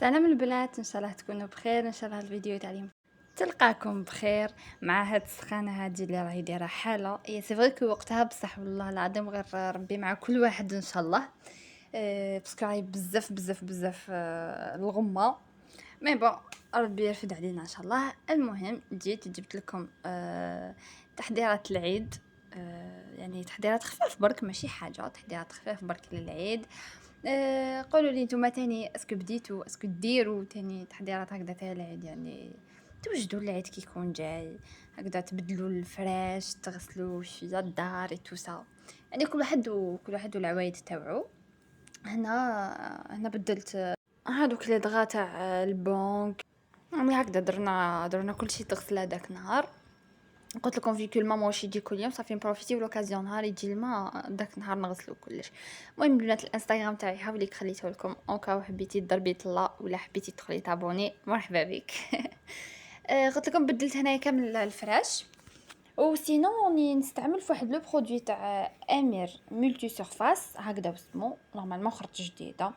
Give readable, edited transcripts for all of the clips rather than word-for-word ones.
سلام البنات، ان شاء الله تكونوا بخير. ان شاء الله الفيديو تاعي تلقاكم بخير مع هاد السخانه هادي اللي راهي دايره حاله. هي سي فري كو وقتها بصح والله العظيم غير ربي مع كل واحد ان شاء الله. باسكو راهي بزاف بزاف بزاف الغمه مي بون ربي يرفد علينا ان شاء الله. المهم جبت لكم تحضيرات العيد. يعني تحضيرات خفاف برك، ماشي حاجه، تحضيرات خفاف برك للعيد. قولوا لي نتوما تاني اسكو بديتوا اسكو ديروا تاني تحضيرات هكذا تاع العيد، يعني توجدوا العيد كي يكون جاي هكذا، تبدلوا الفراش، تغسلوا شويه الدار تو سا. يعني كل واحد والعوايد تاوعو. هنا بدلت هادوك لي دغا تاع البنك، يعني هكذا درنا كلشي تغسل هذاك النهار. قلت لكم فيكو الماء ماهوش يجي كل يوم، صافي نبروفيتيو لوكازيون نهار يجي الماء داك النهار نغسلو كلش. المهم البنات الانستغرام تاعي هاوليك خليته لكم اونكا حبيتي تضربي طلا ولا حبيتي تدخلي تابوني مرحبا بك. قلت لكم بدلت هنايا كامل الفراش. او سينو راني نستعمل فواحد لو برودوي تاع امير مولتي سيرفاس هكذا اسمو، نورمالمون خرج جديده.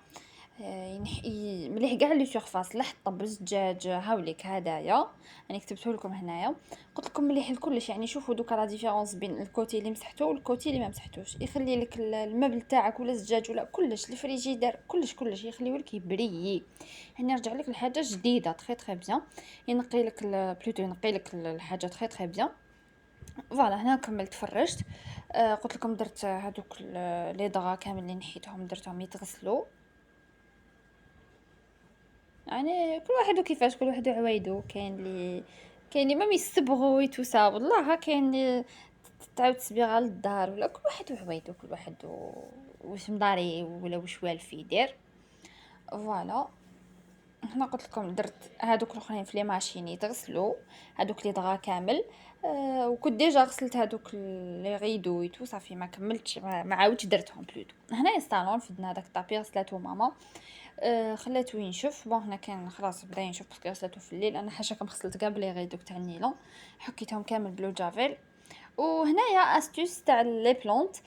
ينحي مليح كاع لي سيرفاس، لحطه بالزجاج هاوليك هدايا، يعني كتبته لكم هنايا. قلت لكم مليح لكلش، يعني شوفوا دوكا لا ديفيرونس بين الكوتي اللي مسحته والكوتي اللي ما مسحتوش، يخلي لك المبل تاعك ولا الزجاج ولا كلش الفريجيدير كلش يخليه لك يبريي، يعني يرجع لك الحاجه جديده تري تري بيان. ينقي لك بلوتو ينقي لك الحاجه تري تري بيان. فوالا هنا كملت فرجت. قلت لكم درت هذوك لي دغا كامل اللي نحيتهم درتهم يتغسلوا، يعني كل واحد وكيفاش، كل واحد وعوايدو. كاين اللي ما يصبغوا ويتوسا والله، ها كاين اللي تعاود تصبيغه للدار، ولا كل واحد وعوايدو، كل واحد واش مداري ولا واش والف يدير. فوالا هنا قلت لكم درت هادوك الاخرين في لي ماشين يتغسلوا، هادوك لي دغا كامل. وكنت ديجا غسلت هادوك لي غيدو ويتو، صافي ما كملتش، ما عاودتش درتهم بلوتو. هنا الصالون فدنا هذاك الطابي غسلاتو ماما. خلاتو ينشف. بون هنا كان خلاص بدا ينشف باسكو غسلاتو في الليل. انا حاجه كم غسلت كاع بلي غيدوك تاع النيلون، حكيتهم كامل بلو جافيل. وهنايا استوس تاع لي بلونط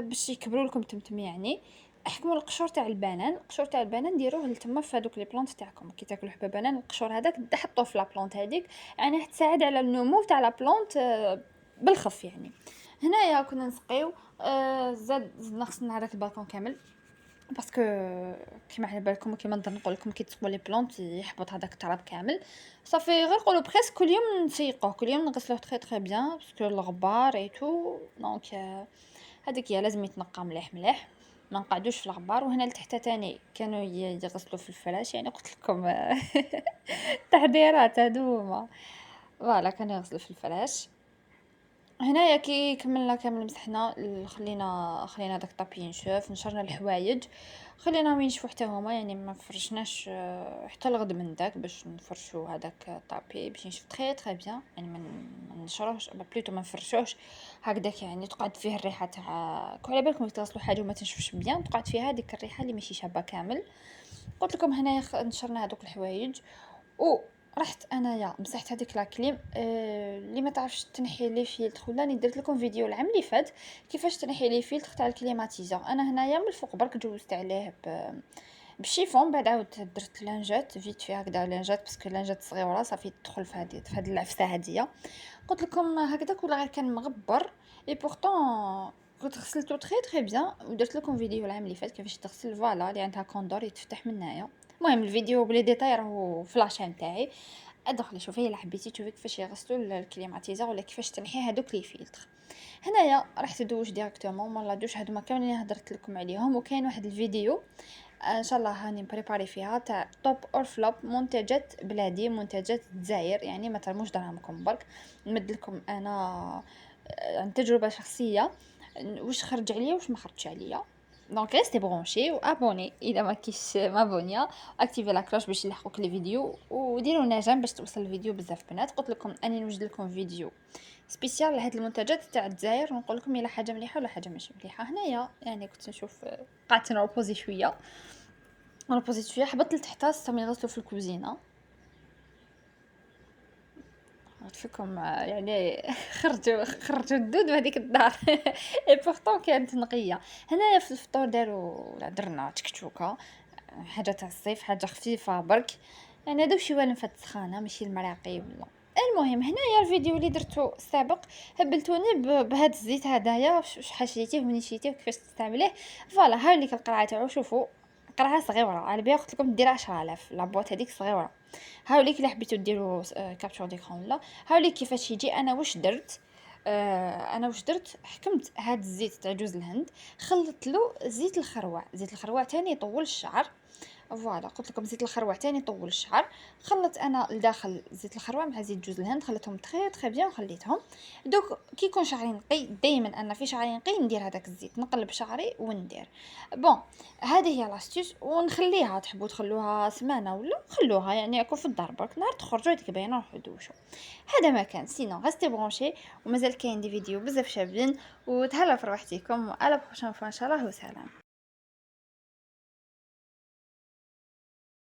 باش يكبروا لكم تمتم، يعني احكموا القشور تاع البنان ديروه لتما في هذوك لي بلونط تاعكم. كي تاكلوا حبه بنان القشور هذاك حطوه في لا بلونط هذيك، يعني تساعد على النمو تاع لا بلونط بالخف. يعني هنايا كنا نسقيو. زدنا خصنا هذاك البالكون كامل باسكو كيما على بالكم كيما نقول لكم كي تسقوا لي بلونط يحبط هذاك التراب كامل. صافي غير نقولوا بريسك كل يوم نسيقوه، كل يوم نغسلوه تري تري بيان باسكو الغبار اي تو. دونك هذيك هي لازم يتنقى مليح مليح، ما نقعدوش في الغبار. وهنا لتحت تاني كانوا يغسلوا في الفراش، يعني قلت لكم تحضيرات هذوما. فوالا كانوا يغسلوا في الفراش. هنايا كي كملنا كامل مسحنا خلينا داك الطابي ينشف، نشرنا الحوايج خليناهم ينشفوا حتى هما، يعني ما فرشناش حتى الغد من داك باش نفرشوا هذاك الطابي باش ينشف تري تري بيان. يعني ما نشروهش بلوتو ما نفرشوش هكذاك، يعني تقعد فيه الريحه تاع كل على بالكم تغسلوا حاجه وما تنشفش بيان، تقعد فيها هذيك الريحه اللي ماشي شابه كامل. قلت لكم هنايا نشرنا هذوك الحوايج. رحت انايا مسحت هذيك لا كليم. اللي ما تعرفش تنحي لي فيلتر ولا راني درت لكم فيديو العام اللي فات كيفاش تنحي لي فيلتر تاع الكليماتيزور. انا هنايا من الفوق برك جوزت عليه بالشيفون، بعد عاود درت لانجات فيت في هكذا لانجات باسكو لانجات صغيره صافي تدخل في هذه العفسه هذه. قلت لكم هكذاك ولا غير كان مغبر اي بورطون كنت غسلته تري تري بيان. ودرت لكم فيديو العام اللي فات كيفاش تغسل فوالا اللي عندها كوندور يتفتح من هنايا. المهم الفيديو بلي ديتاي راهو في لاشين تاعي، ادخلي شوفي الا حبيتي تشوفي كيفاش يغسلوا الكليماتيزور ولا كيفاش تنحي هذوك لي فيلتر. هنايا رحت دوش ديريكتومون ولا دوش هادو ما كاملين هضرت لكم عليهم. وكاين واحد الفيديو ان شاء الله هاني بريباري فيها تاع توب اور فلوب منتجات بلادي، منتجات الجزائر، يعني ما ترموش دراهمكم برك. نمد لكم انا عن تجربه شخصيه واش خرج عليا واش ما خرجش عليا. دونك ريستي برونشي وابوني اذا ما كيش مابونيا، اكتيفي لا كلوش باش يلحقوك لي فيديو، وديروا نجم باش توصل الفيديو بزاف بنات. قلت لكم اني نوجد لكم فيديو سبيسيال لهاد المنتجات تاع الجزائر ونقول لكم الا حاجه مليحه ولا حاجه ماشي مليحه. هنايا يعني كنت نشوف قعدت نروبوزي شويه حبطت لتحت صامي نغسلوا في الكوزينه. عرفت فيكم يعني خرجوا الدود بهذيك الدار اي بورطون كانت نقيه. هنايا في الفطور درنا تكتوكه حاجه تاع الصيف، حاجه خفيفه برك، يعني هذا شي والو فات السخانه ماشي المراقي ولا. المهم هنايا الفيديو اللي درتو السابق هبلتوني بهذا الزيت هدايا، شحال شريتيه ومنين شريتيه وكيفاش تستعمليه. فوالا هاوليك القرعه تاعو، شوفوا قرعه صغيره على بالي قلت لكم دير 10000 لابوات هذيك صغيره. هاوليك الا حبيتو ديروا كابتشور ديكرون ولا. هاوليك كيفاش يجي. انا واش درت، انا واش درت، حكمت هاد الزيت تاع جوز الهند، خلطت له زيت الخروع. زيت الخروع تاني يطول الشعر. فوالا قلت لكم زيت الخروع تاني يطول الشعر. خلطت انا لداخل زيت الخروع مع زيت جوز الهند، خلطتهم تري بيان وخليتهم. دوك كي يكون شعري نقي، دائما انا في شعري نقي ندير هذاك الزيت، نقلب شعري وندير. بون هذه هي لاستيس، ونخليها. تحبوا تخلوها سمانه ولا خلوها، يعني يكون في الدار برك، نهار تخرجوا هذيك باينه نروحوا دوشوا. هذا ما كان. سينو غاستي برونشي، ومازال كاين دي فيديو بزاف شابين، وتهلاو في روحتكم، وعلى بروشين فوا ان شاء الله، وسلام.